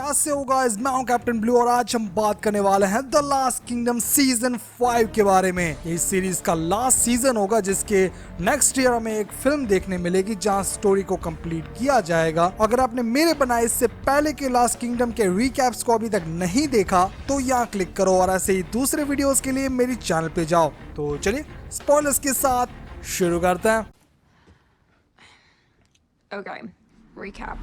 कैसे होगा इस मैं हूं कैप्टन ब्लू और आज हम बात करने वाले हैं द लास्ट किंगडम सीजन 5 के बारे में। ये सीरीज का लास्ट सीजन होगा जिसके नेक्स्ट ईयर हमें एक फिल्म देखने मिलेगी जहां स्टोरी को कंप्लीट किया जाएगा। अगर आपने मेरे बनाए इससे पहले के लास्ट किंगडम के रिकैप्स को अभी तक नहीं देखा तो यहाँ क्लिक करो और ऐसे ही दूसरे वीडियोस के लिए मेरी चैनल पे जाओ। तो चलिए स्पॉयलर्स के साथ शुरू करते हैं। Okay, recap.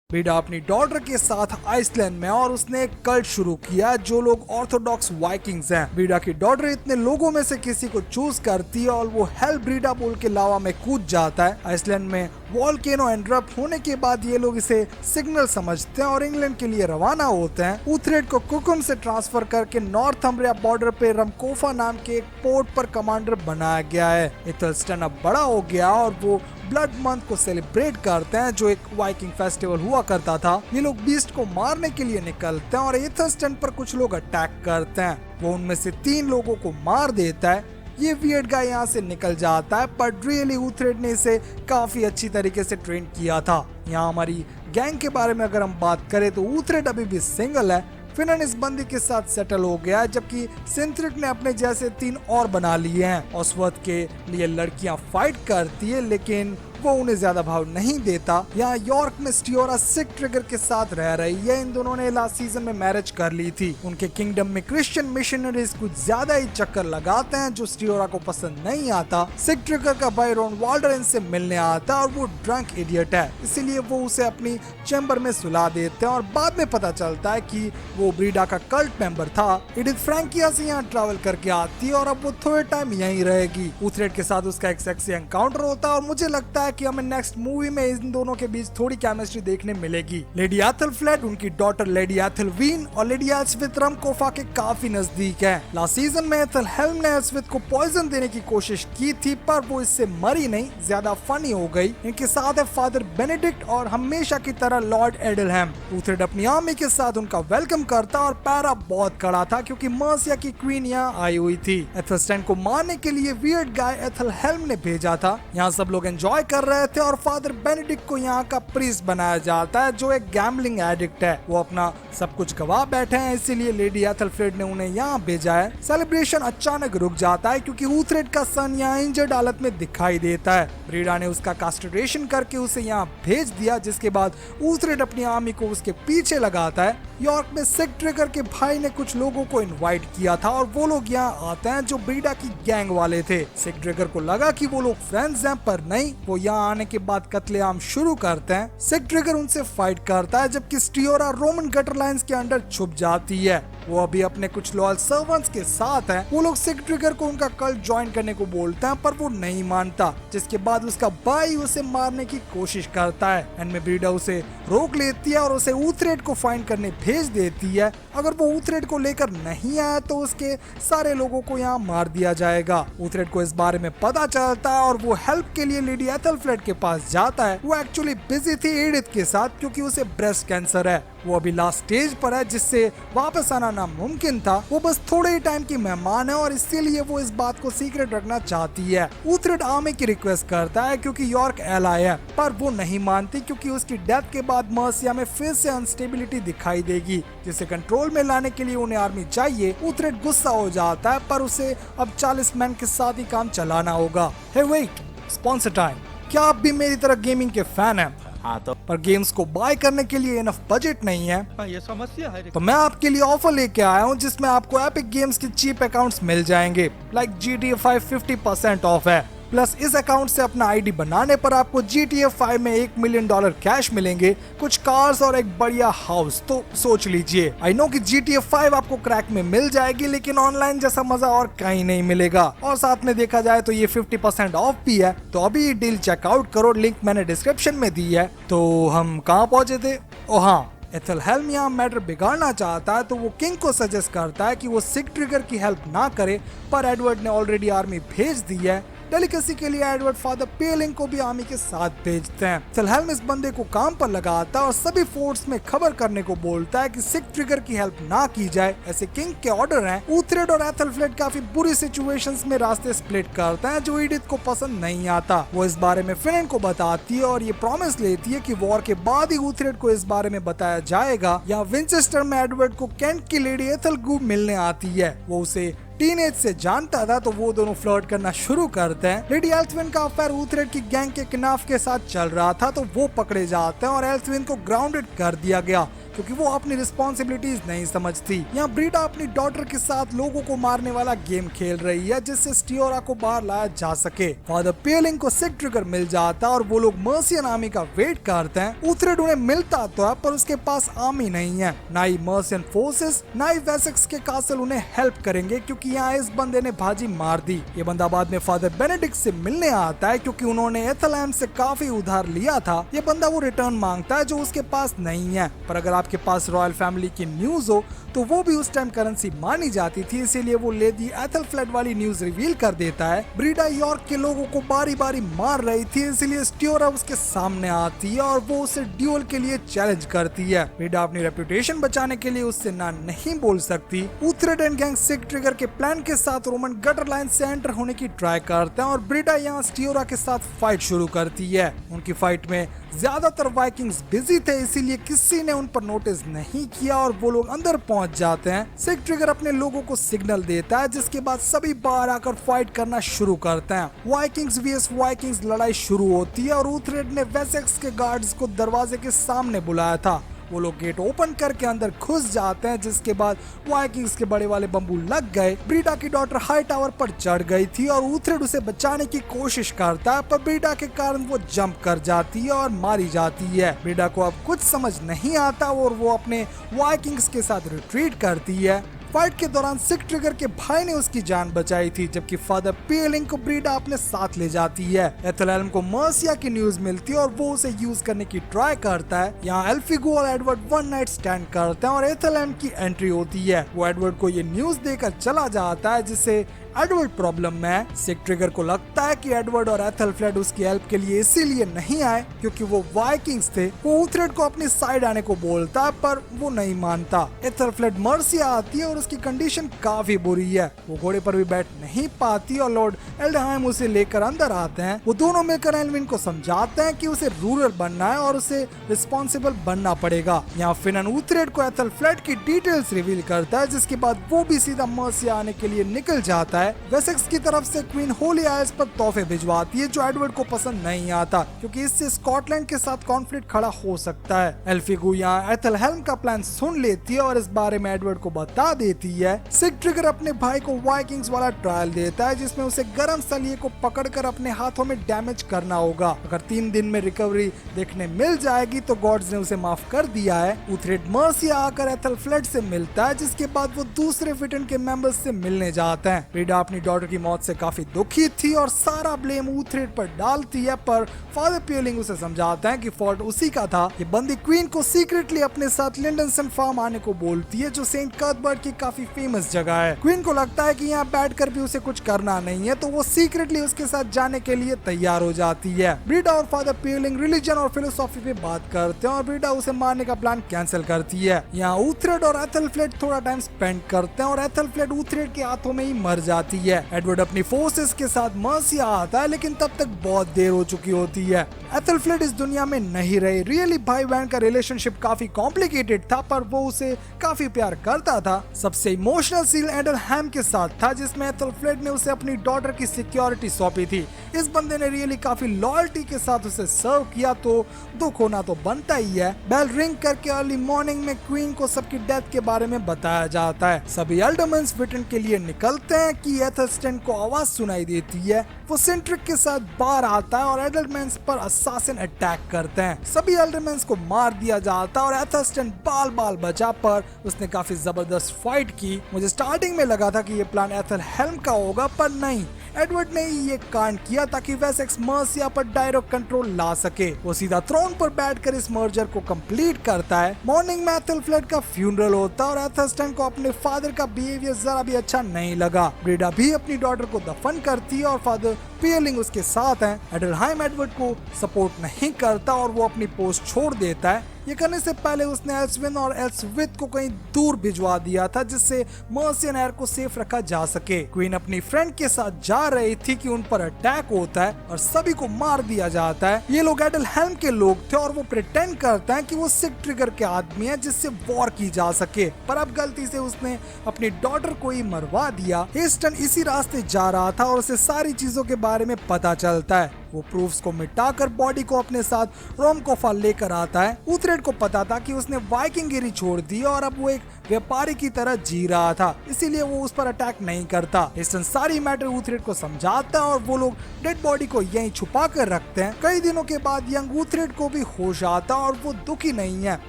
ब्रीडा अपनी डॉटर के साथ आइसलैंड में और उसने एक कल्ट शुरू किया जो लोग ऑर्थोडॉक्स वाइकिंग्स हैं। ब्रीडा की डॉटर इतने लोगों में से किसी को चूज करती है और वो हेल्प ब्रीडा बोल के लावा में कूद जाता है। आइसलैंड में वॉल्केनो एंड्रप्ट होने के बाद ये लोग इसे सिग्नल समझते हैं और इंग्लैंड के लिए रवाना होते हैं। उथरेड को कुकुम से ट्रांसफर करके नॉर्थम्ब्रिया बॉर्डर पे रमकोफा नाम के एक पोर्ट पर कमांडर बनाया गया है। एथलस्टन अब बड़ा हो गया और वो ब्लड मंथ को सेलिब्रेट करते हैं जो एक वाइकिंग फेस्टिवल हुआ करता था। ये लोग बीस्ट को मारने के लिए निकलते हैं और एथलस्टन पर कुछ लोग अटैक करते हैं। वो उनमें से 3 लोगों को मार देता है। ये वियर्ड गाय यहाँ से निकल जाता है पर रियली उथरेड ने इसे काफी अच्छी तरीके से ट्रेन किया था। यहाँ हमारी गैंग के बारे में अगर हम बात करें तो उथरेड अभी भी सिंगल है। फिनन इस बंदी के साथ सेटल हो गया है जबकि सिंथ्रिक ने अपने जैसे 3 और बना लिए हैं। ऑसवर्थ के लिए लड़कियां फाइट करती है लेकिन वो उन्हें ज्यादा भाव नहीं देता। यहाँ यॉर्क में स्टियोरा सिक ट्रिगर के साथ रह रही है। इन दोनों ने लास्ट सीजन में मैरिज कर ली थी। उनके किंगडम में क्रिश्चियन मिशनरीज कुछ ज्यादा ही चक्कर लगाते हैं जो स्टियोरा को पसंद नहीं आता। सिक ट्रिगर का भाई रॉन वाल्डर इनसे मिलने आता है और वो ड्रंक इडियट है, इसीलिए वो उसे अपनी चैम्बर में सुला देते हैं और बाद में पता चलता है कि वो ब्रीडा का कल्ट मेंबर था। एडिथ फ्रैंकिया से यहाँ ट्रैवल करके आती है और अब वो थोड़े टाइम यहीं रहेगी। उथरेड के साथ उसका एक सेक्सी एनकाउंटर होता है और मुझे लगता है कि हमें नेक्स्ट मूवी में इन दोनों के बीच थोड़ी केमिस्ट्री देखने मिलेगी। लेडी एथलफ्लेड, उनकी डॉटर लेडी एथलवीन और लेडी एल्सविथ रमकोफा के काफी नजदीक है। लास्ट सीजन में एथलहेल्म ने एल्सविथ को पॉइजन देने की कोशिश की थी पर वो इससे मरी नहीं, ज्यादा फनी हो गई। इनके साथ है फादर बेनेडिक्ट और हमेशा की तरह लॉर्ड एडलहैम। उथरेड अपनी आर्मी के साथ उनका वेलकम करता और पैरा बहुत कड़ा था क्योंकि मर्सिया की क्वीन यहाँ आई हुई थी। एथलस्टैन को मारने के लिए वियर्ड गाय एथलहेल्म ने भेजा था। यहाँ सब लोग एंजॉय कर रहे थे और फादर बेनेडिक्ट को यहाँ का प्रीस्ट बनाया जाता है जो एक गैम्बलिंग एडिक्ट है। वो अपना सब कुछ गवा बैठे हैं, इसीलिए लेडी एथलफ्रेड ने उन्हें यहाँ भेजा है। सेलिब्रेशन अचानक रुक जाता है क्योंकि उथरेड का सन यहाँ इंजर्ड हालत में दिखाई देता है। ब्रीडा ने उसका कास्ट्रेशन करके उसे यहाँ भेज दिया जिसके बाद उथरेड अपनी आर्मी को उसके पीछे लगाता है। यॉर्क में सिक ट्रिगर के भाई ने कुछ लोगों को इनवाइट किया था और वो लोग यहाँ आते हैं जो ब्रीडा की गैंग वाले थे। सिक ट्रिगर को लगा कि वो लोग फ्रेंड्स हैं पर नहीं, वो यहाँ आने के बाद कत्लेआम शुरू करते हैं। सिक ट्रिगर उनसे फाइट करता है जबकि स्टियोरा रोमन गटर लाइन्स के अंडर छुप जाती है। वो अभी अपने कुछ लॉयल सर्वेंट्स के साथ है। वो लोग सिक ट्रिगर को उनका कल्ट ज्वाइन करने को बोलते हैं पर वो नहीं मानता, जिसके बाद उसका भाई उसे मारने की कोशिश करता है। एंड में ब्रीडा उसे रोक लेती है और उसे उथरेड को फाइंड करने भेज देती है। अगर वो उथरेड को लेकर नहीं आया तो उसके सारे लोगों को यहाँ मार दिया जाएगा। उथरेड को इस बारे में पता चलता है और वो हेल्प के लिए लेडी एथलफ्लेड के पास जाता है। वो एक्चुअली बिजी थी एडिथ के साथ क्योंकि उसे ब्रेस्ट कैंसर है। वो अभी लास्ट स्टेज पर है जिससे वापस आना नामुमकिन था। वो बस थोड़े ही टाइम की मेहमान है और इसीलिए वो इस बात को सीक्रेट रखना चाहती है। उथरेड आर्मी की रिक्वेस्ट करता है क्योंकि यॉर्क एलाई है पर वो नहीं मानती क्योंकि उसकी डेथ के बाद मर्सिया में फिर से अनस्टेबिलिटी दिखाई देगी जिसे कंट्रोल में लाने के लिए उन्हें आर्मी चाहिए। उथरेड गुस्सा हो जाता है पर उसे अब 40 मैन के साथ ही काम चलाना होगा। हे वेट, स्पॉन्सर टाइम। क्या आप भी मेरी तरह गेमिंग के फैन हैं? हाँ तो पर गेम्स को बाय करने के लिए इनफ बजट नहीं है। हाँ, ये समस्या है। तो मैं आपके लिए ऑफर लेके आया हूँ जिसमें आपको एपिक गेम्स के चीप अकाउंट्स मिल जाएंगे। लाइक GTA 5 50% ऑफ है। प्लस इस अकाउंट से अपना आईडी बनाने पर आपको GTA 5 में $1 मिलियन कैश मिलेंगे, कुछ कार्स और एक बढ़िया हाउस। तो सोच लीजिए, आई नो कि GTA 5 आपको क्रैक में मिल जाएगी लेकिन ऑनलाइन जैसा मजा और कहीं नहीं मिलेगा। और साथ में देखा जाए तो ये 50% ऑफ भी है। तो अभी डील चेकआउट करो, लिंक मैंने डिस्क्रिप्शन में दी है। तो हम कहाँ पहुंचे थे? ओ हाँ, एथलहेल्म यहाँ मैटर बिगाड़ना चाहता है तो वो किंग को सजेस्ट करता है कि वो सिक ट्रिगर की हेल्प ना करे पर एडवर्ड ने ऑलरेडी आर्मी भेज दी है। डेलिकेसी के लिए एडवर्ड फादर पेलिंग को भी आर्मी के साथ भेजते हैं। एथेलहेल्म इस बंदे को काम पर लगाता है और सभी फोर्स में खबर करने को बोलता है कि सिक ट्रिगर की हेल्प ना की जाए। ऐसे किंग के ऑर्डर हैं। ऊथरेड और एथेलफ्लेड काफी बुरी सिचुएशंस में रास्ते स्प्लिट करते हैं जो एडिथ को पसंद नहीं आता। वो इस बारे में फिनेन को बताती है और ये प्रॉमिस लेती है कि वॉर के बाद ही ऊथरेड को इस बारे में बताया जाएगा। यहाँ विंचेस्टर में एडवर्ड को केंट की लेडी एथेलगू मिलने आती है। वो उसे टीनेज से जानता था तो वो दोनों फ्लर्ट करना शुरू करते हैं। लेडी एल्थविन का अफेयर ऊथरेड की गैंग के किनाफ के साथ चल रहा था तो वो पकड़े जाते हैं और एल्थविन को ग्राउंडेड कर दिया गया क्योंकि वो अपनी रिस्पॉन्सिबिलिटीज नहीं समझती। यहाँ ब्रीडा अपनी डॉटर के साथ लोगों को मारने वाला गेम खेल रही है जिससे स्टियोरा को बाहर लाया जा सके। फादर पेलिंग को सिक ट्रिगर मिल जाता है और वो लोग मर्सियन आर्मी का वेट करते हैं। ऊथरेड उन्हें मिलता तो है पर उसके पास आर्मी नहीं है, ना ही मर्सियन फोर्सेस ना ही वेसेक्स के कासल उन्हें हेल्प करेंगे क्योंकि यहाँ इस बंदे ने बाजी मार दी। ये बंदा बाद में फादर बेनेडिक्ट से मिलने आता है क्योंकि उन्होंने एथेलहेल्म से काफी उधार लिया था। ये बंदा वो रिटर्न मांगता है जो उसके पास नहीं है, पर अगर आपके पास रॉयल फैमिली की न्यूज हो तो वो भी उस टाइम करेंसी मानी जाती थी, इसीलिए वो लेडी एथेलफ्लेड वाली न्यूज रिवील कर देता है। ब्रीडा यॉर्क के लोगों को बारी बारी मार रही थी इसीलिए स्टियोरा उसके सामने आती है और वो उसे ड्यूल के लिए चैलेंज करती है। ब्रीडा अपनी रेपुटेशन बचाने के लिए उससे ना नहीं बोल सकती। ऊथरेड एंड गैंग सिक ट्रिगर के प्लान के साथ रोमन गटर लाइन से एंटर होने की ट्राई करते हैं और ब्रीडा यहाँ स्टियोरा के साथ फाइट शुरू करती है। उनकी फाइट में ज्यादातर वाइकिंग्स बिजी थे इसीलिए किसी ने उन पर नोटिस नहीं किया और वो लोग अंदर पहुंच जाते हैं। सिक ट्रिगर अपने लोगों को सिग्नल देता है जिसके बाद सभी बाहर आकर फाइट करना शुरू करते हैं। वाइकिंग्स वीएस वाइकिंग्स लड़ाई शुरू होती है और ऊथरेड ने वेसेक्स के गार्ड्स को दरवाजे के सामने बुलाया था। वो लोग गेट ओपन करके अंदर घुस जाते हैं जिसके बाद वाइकिंग्स के बड़े वाले बम्बू लग गए। ब्रीडा की डॉटर हाई टावर पर चढ़ गई थी और ऊथरेड उसे बचाने की कोशिश करता है पर ब्रीडा के कारण वो जंप कर जाती है और मारी जाती है। ब्रीडा को अब कुछ समझ नहीं आता और वो अपने वाइकिंग्स के साथ रिट्रीट करती है। फाइट के दौरान सिक ट्रिगर के भाई ने उसकी जान बचाई थी जबकि फादर पेलिंग को ब्रीडा अपने साथ ले जाती है। एथेलहेल्म को मर्सिया की न्यूज मिलती है और वो उसे यूज करने की ट्राई करता है। यहाँ एल्फिगो और एडवर्ड वन नाइट स्टैंड करते हैं और एथेलहेल्म की एंट्री होती है। वो एडवर्ड को ये न्यूज देकर चला जाता है जिससे एडवर्ड प्रॉब्लम में है। सिक ट्रिगर को लगता है कि एडवर्ड और एथेलफ्लेड उसकी हेल्प के लिए इसीलिए नहीं आए क्योंकि वो वाइकिंग्स थे। वो ऊथरेड को अपनी साइड आने को बोलता है पर वो नहीं मानता। एथेलफ्लेड मर्सिया आती है और उसकी कंडीशन काफी बुरी है। वो घोड़े पर भी बैठ नहीं पाती और लॉर्ड एल्डहाइम उसे लेकर अंदर आते हैं। वो दोनों मिलकर एल्विन को समझाते हैं कि उसे रूरल बनना है और उसे रिस्पॉन्सिबल बनना पड़ेगा। यहाँ फिनन ऊथरेड को एथेलफ्लेड की डिटेल्स रिवील करता है जिसके बाद वो भी सीधा मर्सिया आने के लिए निकल जाता है। वेसेक्स की तरफ से क्वीन होली आइल्स पर तोहफे भिजवाती है जो एडवर्ड को पसंद नहीं आता क्योंकि इससे स्कॉटलैंड के साथ कॉन्फ्लिक्ट खड़ा हो सकता है। एल्फिगू यहाँ एथेलहेल्म का प्लान सुन लेती है और इस बारे में एडवर्ड को बता देती है। सिक ट्रिगर अपने भाई को वाइकिंग्स वाला ट्रायल देता है जिसमें उसे गर्म सलिए को पकड़कर अपने हाथों में डैमेज करना होगा। अगर 3 दिन में रिकवरी देखने मिल जाएगी तो गॉड्स ने उसे माफ कर दिया है। ऊथरेड मर्सिया आकर एथेलफ्लेड से मिलता है जिसके बाद वो दूसरे विटन के मेंबर्स से मिलने जाते हैं। ब्रीडा अपनी डॉटर की मौत से काफी दुखी थी और सारा ब्लेम ऊथरेड पर डालती है पर फादर पेलिंग उसे समझाता है कि फॉल्ट उसी का था। ये बंदी क्वीन को सीक्रेटली अपने साथ लिंडनसन फार्म आने को बोलती है जो सेंट कर्टबर्ट की काफी फेमस जगह है। क्वीन को लगता है कि यहाँ बैठकर भी उसे कुछ करना नहीं है तो वो सीक्रेटली उसके साथ जाने के लिए तैयार हो जाती है। ब्रीडा और फादर पेलिंग रिलीजन और फिलोसॉफी पे बात करते हैं और ब्रीडा उसे मारने का प्लान कैंसिल करती है। यहाँ ऊथरेड और एथेलफ्लेड थोड़ा टाइम स्पेंड करते हैं और एथेलफ्लेड ऊथरेड के हाथों में ही मर जाती है। एडवर्ड अपनी फोर्सेस के साथ मर्सिया आता है लेकिन तब तक बहुत देर हो चुकी होती है। एथेलफ्लेड इस दुनिया में नहीं रहे। रियली भाई बहन का रिलेशनशिप काफी कॉम्प्लिकेटेड था पर वो उसे काफी प्यार करता था। सबसे इमोशनल सीन एल्डहाइम के साथ था जिसमें एथेलफ्लेड ने उसे अपनी डॉटर की सिक्योरिटी सौंपी थी। इस बंदे ने रियली काफी लॉयल्टी के साथ उसे सर्व किया तो दुख होना तो बनता ही है। बेल रिंग करके अर्ली मॉर्निंग में क्वीन को सबकी डेथ के बारे में बताया जाता है। सभी एल्डरमैन्स ब्रिटेन के लिए निकलते हैं कि एथेलस्टन को आवाज सुनाई देती है। वो सेंट्रिक के साथ बाहर आता है और एल्डरमैन्स पर असासिन अटैक करते हैं। सभी एल्डरमैन्स को मार दिया जाता है और एथेलस्टन बाल बाल बचा पर उसने काफी जबरदस्त फाइट की। मुझे स्टार्टिंग में लगा था कि ये प्लान एथेलहेल्म का होगा पर नहीं, एडवर्ड ने ही ये कांड किया ताकि वेसेक्स मर्सिया पर डायरेक्ट कंट्रोल ला सके। वो सीधा थ्रोन पर बैठकर इस मर्जर को कंप्लीट करता है। मॉर्निंग में एथेलफ्लेड का फ्यूनरल होता है और एथेल्स्टन को अपने फादर का बिहेवियर जरा भी अच्छा नहीं लगा। ब्रीडा भी अपनी डॉटर को दफन करती है और फादर पियरलिंग उसके साथ है। एडलहाइम एडवर्ड को सपोर्ट नहीं करता और वो अपनी पोस्ट छोड़ देता है। ये करने से पहले उसने एल्सविन और एल्सविथ को कहीं दूर भिजवा दिया था जिससे मर्सियन एयर को सेफ रखा जा सके। क्वीन अपनी फ्रेंड के साथ जा रही थी कि उन पर अटैक होता है और सभी को मार दिया जाता है। ये लोग एडलहेम के लोग थे और वो प्रिटेंड करते हैं कि वो सिक ट्रिगर के आदमी है जिससे वॉर की जा सके, पर अब गलती से उसने अपनी डॉटर को ही मरवा दिया। हेस्टन इसी रास्ते जा रहा था और उसे सारी चीजों के बारे में पता चलता है। वो प्रूफ्स को मिटाकर बॉडी को अपने साथ रोमकोफा लेकर आता है। उथरेड को पता था कि उसने वाइकिंगिरी छोड़ दी और अब वो एक व्यापारी की तरह जी रहा था, इसीलिए वो उस पर अटैक नहीं करता। हेस्टन सारी मैटर उथरेड को समझाता है और वो लोग डेड बॉडी को यहीं छुपा कर रखते हैं। कई दिनों के बाद यंग उथरेड को भी होश आता और वो दुखी नहीं है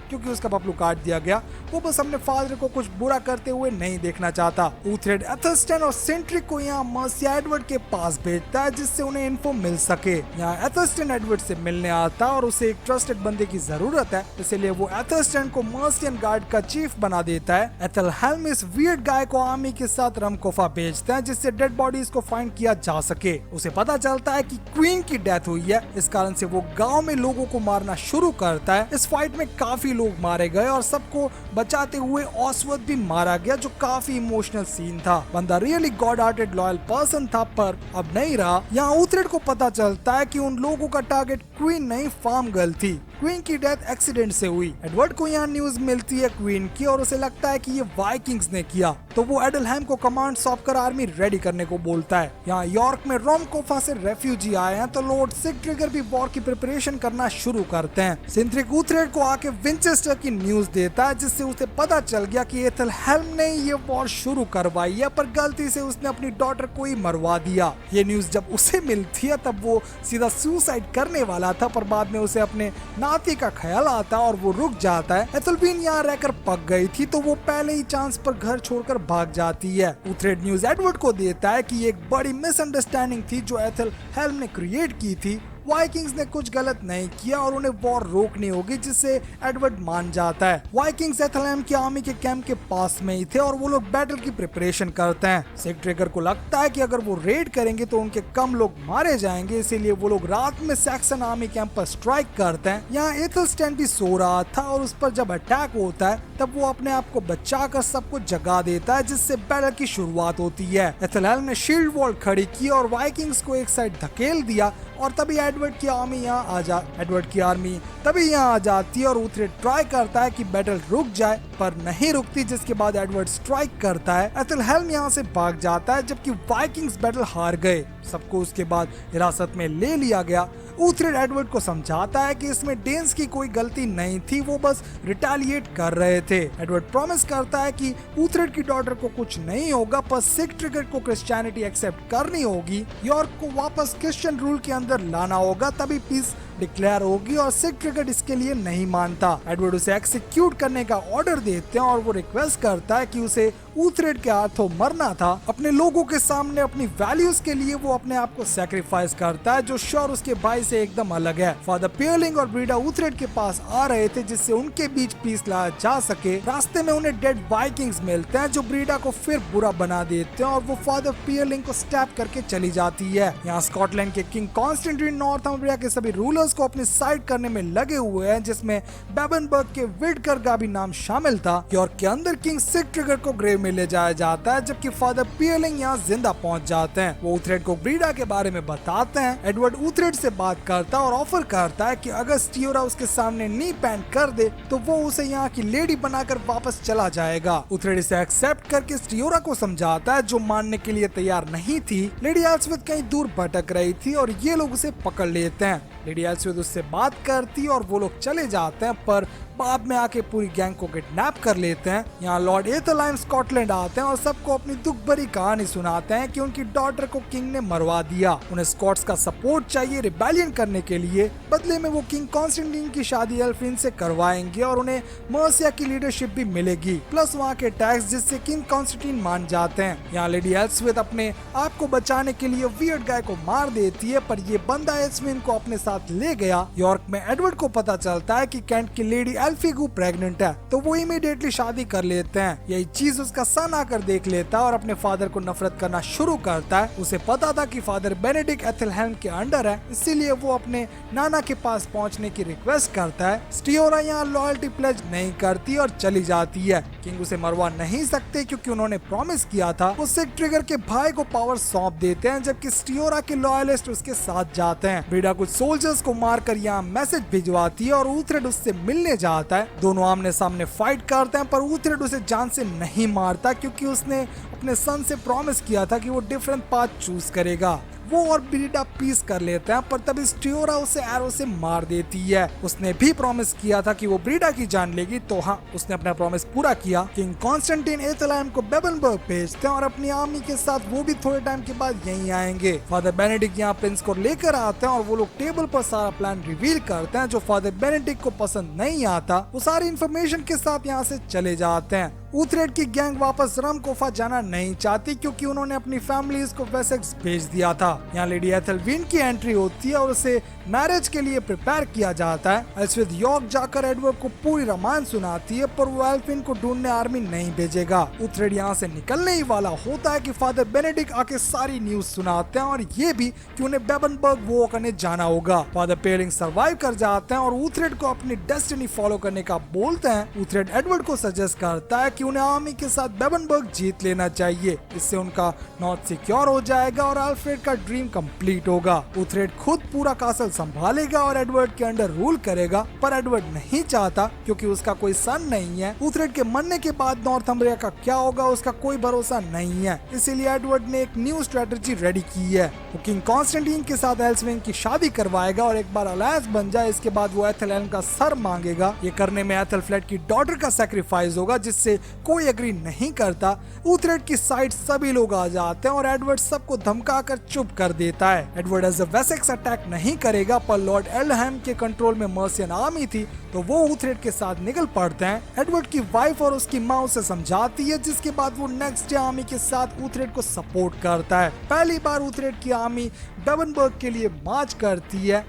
क्योंकि उसका पपलू काट दिया गया। वो बस अपने फादर को कुछ बुरा करते हुए नहीं देखना चाहता। उथरेड एथेल्स्टन और सेंट्रिक को यहाँ मर्सिया एडवर्ड के पास भेजता है जिससे उन्हें इन्फो मिल सके। यहाँ एथेल्स्टन एडवर्ड से मिलने आता और उसे एक ट्रस्टेड बंदे की जरूरत है, इसलिए वो एथेल्स्टन को मर्सियन गार्ड का चीफ बना देता है। एथेलहेम इस वियर्ड गाय को आर्मी के साथ रमकोफा भेजता है जिससे डेड बॉडीज को फाइंड किया जा सके। उसे पता चलता है कि क्वीन की डेथ हुई है, इस कारण से वो गांव में लोगों को मारना शुरू करता है। इस फाइट में काफी लोग मारे गए और सबको बचाते हुए ऑसवर्थ भी मारा गया, जो काफी इमोशनल सीन था। बंदा really God hearted loyal person था, पर अब नहीं रहा। यहाँ उथरेड को पता चलता है कि उन लोगों का टारगेट क्वीन नहीं फार्म गर्ल थी। क्वीन की डेथ एक्सीडेंट से हुई। एडवर्ड को यहाँ न्यूज मिलती है क्वीन की और उसे लगता है कि ये वाइकिंग्स ने किया, तो वो एडलहेम को कमांड सौंपकर आर्मी रेडी करने को बोलता है। यहाँ यॉर्क में रोमकोफा से रेफ्यूजी आए हैं तो लॉर्ड सिक ट्रिगर भी वॉर की प्रिपरेशन करना शुरू करते हैं। सिंथ्रिक उथरेड को आके विंचेस्टर की न्यूज देता है जिससे उसे पता चल गया कि एथेलहेम ने ये वॉर शुरू करवाई है, पर गलती से उसने अपनी डॉटर को ही मरवा दिया। ये न्यूज जब उसे मिलती है तब वो सीधा सुसाइड करने वाला था, पर बाद में उसे अपने नाती का ख्याल आता और वो रुक जाता है। एथेल्विन यहाँ रहकर पक गई थी तो वो पहले ही चांस पर घर छोड़कर भाग जाती है। उथरेड न्यूज एडवर्ड को देता है कि एक बड़ी मिसअंडरस्टैंडिंग थी जो एथेलहेम ने क्रिएट की थी। वाइकिंग्स ने कुछ गलत नहीं किया और उन्हें वॉर रोकनी होगी, जिससे एडवर्ड मान जाता है। वाइकिंग्स एथेलहेम की आर्मी के कैंप के पास में ही थे और वो लोग बैटल की प्रिपरेशन करते हैं। सिक ट्रिगर को लगता है कि अगर वो रेड करेंगे तो उनके कम लोग मारे जाएंगे, इसीलिए वो लोग रात में सैक्सन आर्मी कैंप पर स्ट्राइक करते हैं। यहाँ एथेल्स्टन भी सो रहा था और उस पर जब अटैक होता है तब वो अपने आप को बचाकर सबको जगा देता है, जिससे बैटल की शुरुआत होती है। एथेलहेम ने शील्ड वॉल खड़ी की और वाइकिंग्स को एक साइड धकेल दिया और तभी एडवर्ड की आर्मी यहाँ आ जाती है और उथरेड ट्राई करता है कि बैटल रुक जाए, पर नहीं रुकती, जिसके बाद एडवर्ड स्ट्राइक करता है। एथेलहेम यहाँ से भाग जाता है जबकि वाइकिंग्स बैटल हार गए। सबको उसके बाद हिरासत में ले लिया गया। उथरेड एडवर्ड को समझाता है कि इसमें डेन्स की कोई गलती नहीं थी, वो बस रिटेलिएट कर रहे थे। एडवर्ड प्रॉमिस करता है कि उथरेड की डॉटर को कुछ नहीं होगा, पर सिक ट्रिगर को क्रिश्चियनिटी एक्सेप्ट करनी होगी, यॉर्क को वापस क्रिश्चियन रूल के अंदर लाना होगा, तभी पीस डिक्लेयर होगी और सिक ट्रिगर इसके लिए नहीं मानता। एडवर्ड उसे एक्सिक्यूट करने का ऑर्डर देते हैं और वो रिक्वेस्ट करता है कि उसे उथरेड के हाथों मरना था। अपने लोगों के सामने अपनी वैल्यूज के लिए वो अपने आप को सैक्रिफाइस करता है, जो श्योर उसके भाई से एकदम अलग है। फादर पियरलिंग और ब्रीडा उथरेड के पास आ रहे थे जिससे उनके बीच पीस लाया जा सके। रास्ते में उन्हें डेड वाइकिंग्स मिलते हैं जो ब्रीडा को फिर बुरा बना देते हैं और वो फादर पियरलिंग को स्टैप करके चली जाती है। यहाँ स्कॉटलैंड के किंग कॉन्स्टेंटाइन नॉर्थम्ब्रिया के सभी रूलर्स को अपनी साइड करने में लगे हुए हैं, जिसमें बेबनबर्ग के विडकर का भी नाम शामिल था। यॉर्क के अंदर किंग सिक ट्रिगर को ग्रेव में ले जाया जाता है, जबकि फादर पियरलिंग यहाँ जिंदा पहुंच जाते हैं। वो उथरेड को ब्रीडा के बारे में बताते हैं। एडवर्ड उथरेड से बात करता और ऑफर करता है कि अगर स्टियोरा उसके सामने नी पैंट कर दे तो वो उसे यहाँ की लेडी बनाकर वापस चला जाएगा। उथरेड इसे एक्सेप्ट करके स्टियोरा को समझाता है, जो मानने के लिए तैयार नहीं थी। लेडी एल्सविथ कहीं दूर भटक रही थी और ये लोग उसे पकड़ लेते हैं। लेडी एल्सविथ उससे बात करती है और वो लोग चले जाते हैं, पर बाद में आके पूरी गैंग को किडनैप कर लेते हैं। यहाँ लॉर्ड एथेलाइन स्कॉटलैंड आते हैं और सबको अपनी दुख भरी कहानी सुनाते हैं कि उनकी डॉटर को किंग ने मरवा दिया। उन्हें स्कॉट्स का सपोर्ट चाहिए रिबेलियन करने के लिए। बदले में वो किंग कॉन्स्टेंटाइन की शादी एल्फ्रिन से करवाएंगे और उन्हें मर्सिया की लीडरशिप भी मिलेगी, प्लस वहाँ के टैक्स, जिससे किंग कॉन्स्टेंटाइन मान जाते हैं। यहाँ लेडी एल्सविथ अपने आप को बचाने के लिए वियर्ड गाय को मार देती है, पर ये बंदा एल्सविन को अपने साथ ले गया। यॉर्क में एडवर्ड को पता चलता है कि कैंट की लेडी एल्फिगू प्रेग्नेंट है, तो वो इमीडिएटली शादी कर लेते हैं। यही चीज उसका सन आकर देख लेता है और अपने फादर को नफरत करना शुरू करता है। उसे पता था कि फादर बेनेडिक्ट एथेलहेम के अंडर है, इसीलिए वो अपने नाना के पास पहुंचने की रिक्वेस्ट करता है। स्टियोरा यहाँ लॉयल्टी प्लेज नहीं करती और चली जाती है। किंग उसे मरवा नहीं सकते क्योंकि उन्होंने प्रॉमिस किया था। वो सिक ट्रिगर के भाई को पावर सौंप देते हैं, जबकि स्टियोरा के लॉयलिस्ट उसके साथ जाते हैं। ब्रीडा कुछ सोल्जर्स को मारकर यहाँ मैसेज भिजवाती है और ऊथरेड उससे मिलने जाता है। दोनों आमने सामने फाइट करते हैं, पर ऊथरेड उसे जान से नहीं मारता क्योंकि उसने अपने सन से प्रॉमिस किया था कि वो डिफरेंट पाथ चूज करेगा। वो और ब्रीडा पीस कर लेते हैं, पर तभी स्टियोरा उसे एरो से मार देती है। उसने भी प्रॉमिस किया था कि वो ब्रीडा की जान लेगी, तो हाँ, उसने अपना प्रॉमिस पूरा किया। किंग कॉन्स्टेंटाइन एथेलहेम को बेबनबर्ग भेजते हैं और अपनी आर्मी के साथ वो भी थोड़े टाइम के बाद यहीं आएंगे। फादर बेनेडिक्ट यहाँ प्रिंस को लेकर आते हैं और वो लोग टेबल पर सारा प्लान रिवील करते हैं, जो फादर बेनेडिक्ट को पसंद नहीं आता। वो सारी इन्फॉर्मेशन के साथ यहाँ से चले जाते हैं। ऊथरेड की गैंग वापस रमकोफा जाना नहीं चाहती क्योंकि उन्होंने अपनी फैमिलीज को वेसेक्स भेज दिया था। यहाँ लेडी एथेलविन की एंट्री होती है और उसे मैरिज के लिए प्रिपेयर किया जाता है। एल्सविथ यॉर्क जाकर एडवर्ड को पूरी रामायण सुनाती है, पर वो एल्फ्रिन को ढूंढने आर्मी नहीं भेजेगा। ऊथरेड यहाँ से निकलने ही वाला होता है कि फादर बेनेडिक्ट आके सारी न्यूज सुनाते हैं और ये भी कि उन्हें बेबनबर्ग वो करने जाना होगा। फादर पेलिंग सर्वाइव कर जाते हैं और ऊथरेड को अपनी डेस्टिनी फॉलो करने का बोलते हैं। ऊथरेड एडवर्ड को सजेस्ट करता है कि उन्हें आर्मी के साथ बेबनबर्ग जीत लेना चाहिए, इससे उनका नॉर्थ सिक्योर हो जाएगा और अल्फ्रेड का ड्रीम कंप्लीट होगा। ऊथरेड खुद पूरा कासल संभालेगा और एडवर्ड के अंडर रूल करेगा, पर एडवर्ड नहीं चाहता क्योंकि उसका कोई सन नहीं है। ऊथरेड के मरने के बाद नॉर्थम्बरिया का क्या होगा उसका कोई भरोसा नहीं है, इसीलिए एडवर्ड ने एक न्यू स्ट्रेटजी रेडी की है। वो किंग कॉन्स्टेंटाइन के साथ एल्सविन की शादी करवाएगा और एक बार अलायंस बन जाए, इसके बाद वो एथेलहेम का सर मांगेगा। ये करने में एथेलफ्लेड की डॉटर का सैक्रिफाइस होगा, जिससे कोई एग्री नहीं करता। ऊथरेड की साइड सभी लोग आ जाते हैं और एडवर्ड सबको धमकाकर चुप कर देता है। Edward as a Wessex attack नहीं करेगा, पर लॉर्ड एल्डहेम के कंट्रोल में मर्सियन आर्मी थी, तो वो ऊथरेड के साथ निकल पड़ते हैं। एडवर्ड की वाइफ और उसकी माँ उसे समझाती है, जिसके बाद वो नेक्स्ट डे आर्मी के साथ ऊथरेड को सपोर्ट करता है। पहली बार ऊथरेड की आर्मी बेबनबर्ग के लिए मार्च करती है।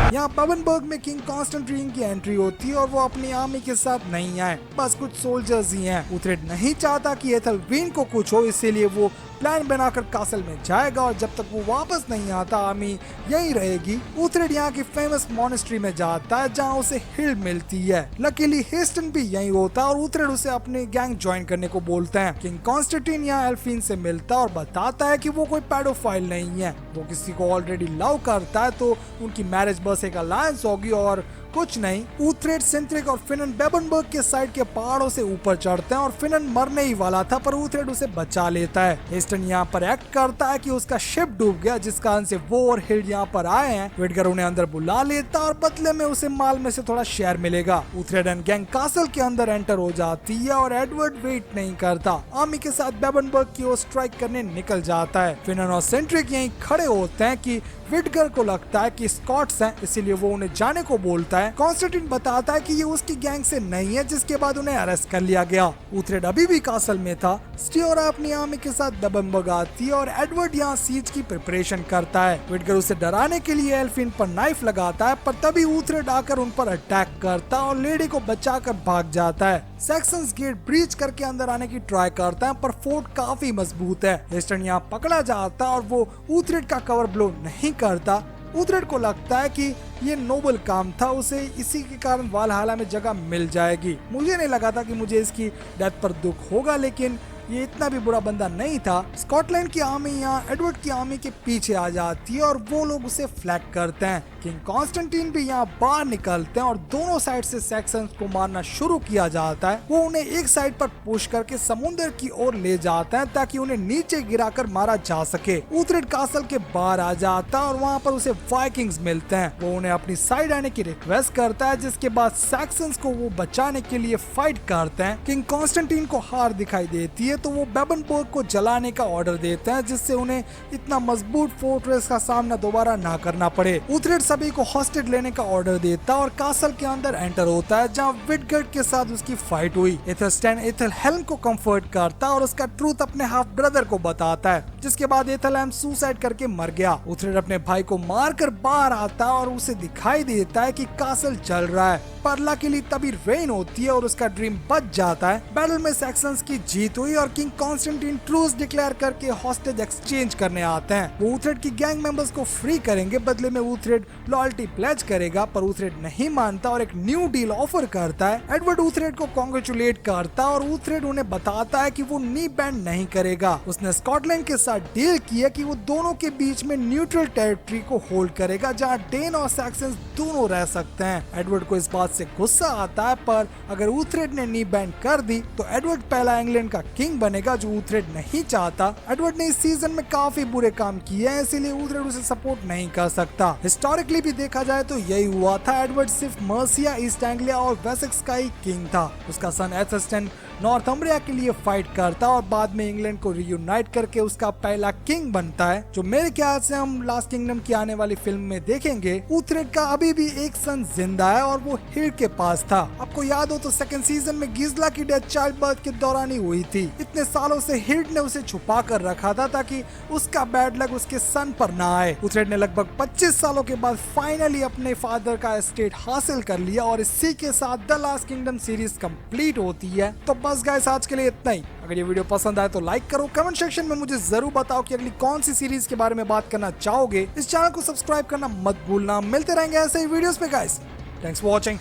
यहाँ बेबनबर्ग में किंग कॉन्स्टेंटाइन की एंट्री होती है और वो अपनी आर्मी के साथ नहीं आए, बस कुछ सोल्जर्स ही हैं। ऊथरेड नहीं चाहता कि एथेलविन को कुछ हो, इसीलिए वो प्लान बनाकर कासल में जाएगा और जब तक वो वापस नहीं आता आर्मी यहीं रहेगी। ऊथरेड यहाँ की फेमस मॉनेस्ट्री में जाता है जहाँ उसे हिल मिलती है। लकीली हेस्टन भी यहीं होता है और ऊथरेड उसे अपनी गैंग ज्वाइन करने को बोलते हैं। किंग कॉन्स्टेंटाइन यहाँ एल्फ्रिन से मिलता है और बताता है कि वो कोई पेडोफाइल नहीं है, वो किसी को ऑलरेडी लव करता है, तो उनकी मैरिज बस एक अलायंस होगी और कुछ नहीं। ऊथरेड, सेंट्रिक और फिनन बेबनबर्ग के साइड के पहाड़ों से ऊपर चढ़ते हैं और फिनन मरने ही वाला था, पर ऊथरेड उसे बचा लेता है। हेस्टन यहाँ पर एक्ट करता है कि उसका शिप डूब गया, जिस कारण से वो और हिल्ड यहाँ पर आए हैं। विडगर उन्हें अंदर बुला लेता और बदले में उसे माल में से थोड़ा शेयर मिलेगा। ऊथरेड एंड गैंग कासल के अंदर एंटर हो जाती है और एडवर्ड वेट नहीं करता, आर्मी के साथ बेबनबर्ग की ओर स्ट्राइक करने निकल जाता है। फिनन और सेंट्रिक यहीं खड़े होते हैं कि विडगर को लगता है कि स्कॉट्स हैं, इसीलिए वो उन्हें जाने को बोलता है। कॉन्स्टेंटाइन बताता है कि ये उसकी गैंग से नहीं है, जिसके बाद उन्हें अरेस्ट कर लिया गया। ऊथरेड अभी भी कासल में था। स्टियोरा अपनी आर्मी के साथ बेबनबर्ग आती है और एडवर्ड यहाँ सीज की प्रिपरेशन करता है। विडगर उसे डराने के लिए एल्फ्रिन पर नाइफ लगाता है, पर तभी ऊथरेड आकर उन पर अटैक करता है और लेडी को बचाकर भाग जाता है। सैक्सन्स गेट ब्रीच करके अंदर आने की ट्राई करता है, पर फोर्ट काफी मजबूत है। हेस्टन यहाँ पकड़ा जाता है और वो ऊथरेड का कवर ब्लो नहीं करता। ऊथरेड को लगता है कि ये नोबल काम था, उसे इसी के कारण वालहल्ला में जगह मिल जाएगी। मुझे नहीं लगा था कि मुझे इसकी डेथ पर दुख होगा, लेकिन ये इतना भी बुरा बंदा नहीं था। स्कॉटलैंड की आर्मी यहाँ एडवर्ड की आर्मी के पीछे आ जाती है और वो लोग उसे फ्लैग करते हैं। किंग कॉन्स्टेंटाइन भी यहाँ बाहर निकलते हैं और दोनों साइड से सैक्सन्स को मारना शुरू किया जाता है। वो उन्हें एक साइड पर पुश करके समुद्र की ओर ले जाता है ताकि उन्हें नीचे गिराकर मारा जा सके। ऊथरेड कासल के बाहर आ जाता है और वहाँ पर उसे वाइकिंग्स मिलते हैं। वो उन्हें अपनी साइड आने की रिक्वेस्ट करता है, जिसके बाद सैक्सन्स को वो बचाने के लिए फाइट करते हैं। किंग कॉन्स्टेंटाइन को हार दिखाई देती है तो वो बेबनबर्ग को जलाने का ऑर्डर देते हैं, जिससे उन्हें इतना मजबूत फोर्ट्रेस का सामना दोबारा ना करना पड़े। ऊथरेड सभी को हॉस्टेज लेने का ऑर्डर देता है और कासल के अंदर एंटर होता है, जहाँ विटगर्ड के साथ उसकी फाइट हुई। एथलस्टैन एथलहेल्म को कंफर्ट करता है और उसका ट्रूथ अपने हाफ ब्रदर को बताता है, जिसके बाद एथलहेल्म सुसाइड करके मर गया। ऊथरेड अपने भाई को मारकर बाहर आता है और उसे दिखाई देता है कि कासल जल रहा है, पर लकीली तभी रेन होती है और उसका ड्रीम बच जाता है। बैटल में सैक्सन्स की जीत हुई और किंग कॉन्स्टेंटाइन ट्रूस डिक्लेयर करके हॉस्टेज एक्सचेंज करने आते हैं। वो ऊथरेड की गैंग मेंबर्स को फ्री करेंगे, बदले में ऊथरेड लॉयल्टी प्लेज करेगा, पर ऊथरेड नहीं मानता और एक न्यू डील ऑफर करता है। एडवर्ड ऊथरेड को कांग्रेचुलेट करता है और ऊथरेड उन्हें बताता है कि वो नी बैंड नहीं करेगा। उसने स्कॉटलैंड के साथ डील किया कि वो दोनों के बीच में न्यूट्रल टेरिटरी को होल्ड करेगा, जहां डेन और सैक्सन्स दोनों रह सकते हैं। एडवर्ड को इस बात से गुस्सा आता है, पर अगर ऊथरेड ने नी बैंड कर दी तो एडवर्ड पहला इंग्लैंड का किंग बनेगा, जो ऊथरेड नहीं चाहता। एडवर्ड ने इस सीजन में काफी बुरे काम किए हैं, इसीलिए ऊथरेड उसे सपोर्ट नहीं कर सकता। हिस्टोरिकली भी देखा जाए तो यही हुआ था। एडवर्ड सिर्फ मर्सिया, ईस्ट एंग्लिया और वेसेक्स का ही किंग था। उसका सन एथलस्टैन नॉर्थम्ब्रिया के लिए फाइट करता और बाद में इंग्लैंड को रियूनाइट करके उसका पहला किंग बनता है, जो मेरे ख्याल से हम लास्ट किंगडम की आने वाली फिल्म में देखेंगे। ऊथरेड का अभी भी एक सन जिंदा है और वो हिर्ड के पास था। आपको याद हो तो सेकंड सीजन में गिज़ला की डेथ चाइल्ड बर्थ के दौरान ही हुई थी। इतने सालों से हिर्ड ने उसे छुपा कर रखा था ताकि उसका बैड लक उसके सन पर ना आए। ऊथरेड ने लगभग 25 सालों के बाद फाइनली अपने फादर का एस्टेट हासिल कर लिया और इसी के साथ the last kingdom series complete होती है। तो बस गाइस, आज के लिए इतना ही। अगर ये वीडियो पसंद आए तो लाइक करो, कमेंट सेक्शन में मुझे जरूर बताओ कि अगली कौन सी सीरीज के बारे में बात करना चाहोगे। इस चैनल को सब्सक्राइब करना मत भूलना। मिलते रहेंगे ऐसे ही वीडियोस पे गाइस। Thanks for watching.